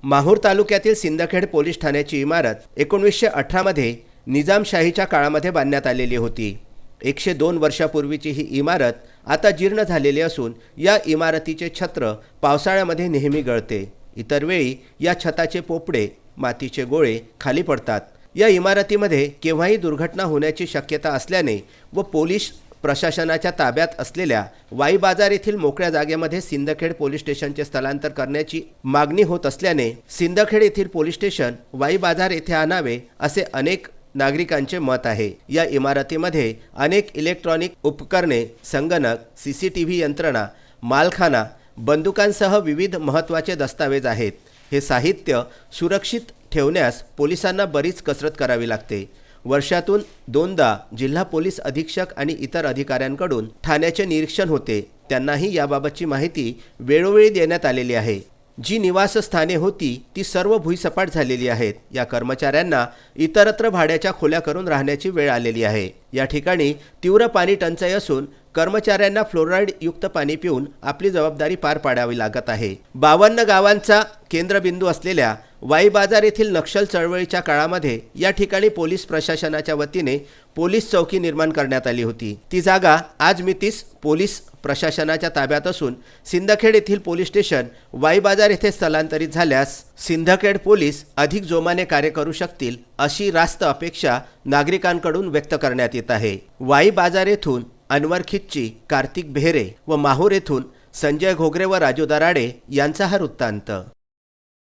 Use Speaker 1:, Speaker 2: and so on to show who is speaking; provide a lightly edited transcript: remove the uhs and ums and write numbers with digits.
Speaker 1: माहूर तालुक्यातील सिंदखेड पोलीस ठाण्याची इमारत 1918 मध्ये निजामशाहीच्या काळामध्ये बांधण्यात आलेली होती। 102 वर्षापूर्वीची ही इमारत आता जीर्ण झालेली असून या इमारतीचे छत्र पावसाळ्यामध्ये नेहमी गळते। इतर वेळी या छताचे पोपडे, मातीचे गोळे खाली पडतात। या इमारतीमध्ये केव्हाही दुर्घटना होण्याची शक्यता असल्याने व पोलीस प्रशासनाच्या ताब्यात असलेल्या वाई बाजार येथील मोकळ्या जागेमध्ये सिंदखेड पोलीस स्टेशनचे स्थलांतर करण्याची मागणी होत असल्याने सिंदखेड येथील पोलीस स्टेशन वाई बाजार येथे आणावे असे अनेक नागरिकांचे मत आहे। या इमारतीमध्ये अनेक इलेक्ट्रॉनिक उपकरणे, संगणक, सीसीटीव्ही यंत्रणा, मालखाना, बंदुकांसह विविध महत्त्वाचे दस्तावेज आहेत। हे साहित्य सुरक्षित ठेवण्यास पोलिसांना बरीच कसरत करावी लागते। वर्षातून 2दा जिल्हा पोलीस अधीक्षक आणि इतर अधिकाऱ्यांकडून ठाण्याचे निरीक्षण होते। त्यांनाही याबाबतची माहिती वेळोवेळी देण्यात आलेली आहे। जी निवासस्थाने होती ती सर्व भुईसपाट झालेली आहेत। या कर्मचाऱ्यांना इतरत्र भाड्याच्या खोल्या करून राहण्याची वेळ आलेली आहे। या ठिकाणी तीव्र पाणी टंचाई असून कर्मचाऱ्यांना फ्लोराईड युक्त पाणी पिऊन आपली जबाबदारी पार पाडावी लागत आहे। 52 गावांचा केंद्रबिंदू असलेल्या वाई बाजार येथील नक्षल चळवळीच्या काळामध्ये या ठिकाणी पोलीस प्रशासनाच्या वतीने पोलीस चौकी निर्माण करण्यात आली होती। ती जागा आज मितीस पोलीस प्रशासनाच्या ताब्यात असून सिंदखेड येथील पोलीस स्टेशन वाई बाजार येथे स्थलांतरित झाल्यास सिंदखेड पोलीस अधिक जोमाने कार्य करू शकतील अशी रास्त अपेक्षा नागरिकांकडून व्यक्त करण्यात येत आहे। वाई बाजार येथून अनवर खिच्ची, कार्तिक बेहरे व माहूर येथून संजय घोगरे व राजू दराडे यांचा हा वृत्तांत।